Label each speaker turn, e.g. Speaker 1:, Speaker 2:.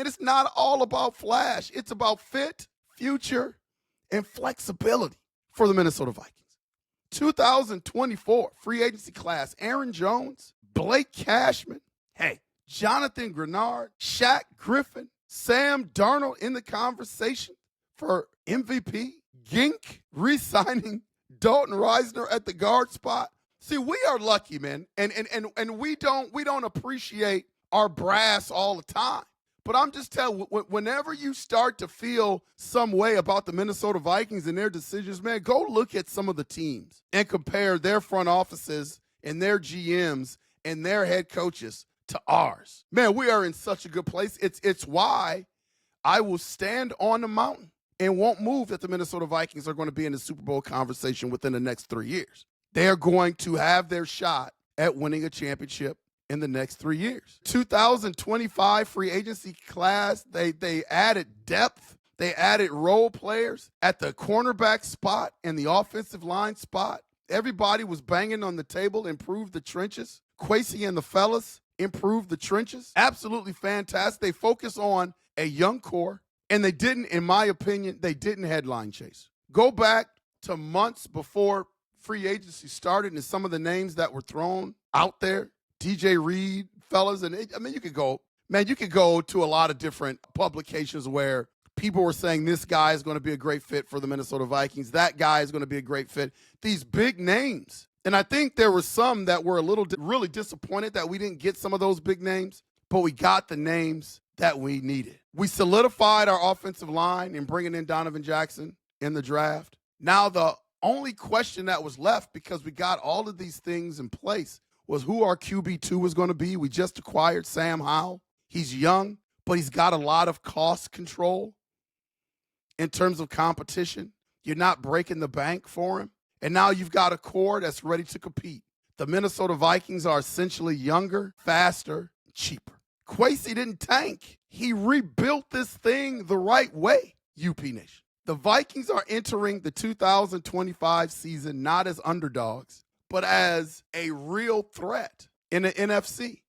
Speaker 1: And it's not all about flash. It's about fit, future, and flexibility for the Minnesota Vikings. 2024 free agency class, Aaron Jones, Blake Cashman, Jonathan Grenard, Shaq Griffin, Sam Darnold in the conversation for MVP, Gink re-signing Dalton Reisner at the guard spot. See, we are lucky, man, and we don't appreciate our brass all the time. But I'm just telling you, whenever you start to feel some way about the Minnesota Vikings and their decisions, man, go look at some of the teams and compare their front offices and their GMs and their head coaches to ours. Man, we are in such a good place. It's why I will stand on the mountain and won't move that the Minnesota Vikings are going to be in the Super Bowl conversation within the next 3 years. They are going to have their shot at winning a championship in the next 3 years. 2025 free agency class, they added depth. They added role players at the cornerback spot and the offensive line spot. Everybody was banging on the table, improved the trenches. Kwesi and the fellas improved the trenches. Absolutely fantastic. They focus on a young core, and they didn't, in my opinion, they didn't headline chase. Go back to months before free agency started and some of the names that were thrown out there. DJ Reed, fellas, and you could go to a lot of different publications where people were saying this guy is going to be a great fit for the Minnesota Vikings. That guy is going to be a great fit. These big names. And I think there were some that were really disappointed that we didn't get some of those big names, but we got the names that we needed. We solidified our offensive line in bringing in Donovan Jackson in the draft. Now the only question that was left, because we got all of these things in place, was who our QB2 was going to be. We just acquired Sam Howell. He's young, but he's got a lot of cost control in terms of competition. You're not breaking the bank for him. And now you've got a core that's ready to compete. The Minnesota Vikings are essentially younger, faster, cheaper. Kwesi didn't tank. He rebuilt this thing the right way, UP Nation. The Vikings are entering the 2025 season not as underdogs, but as a real threat in the NFC.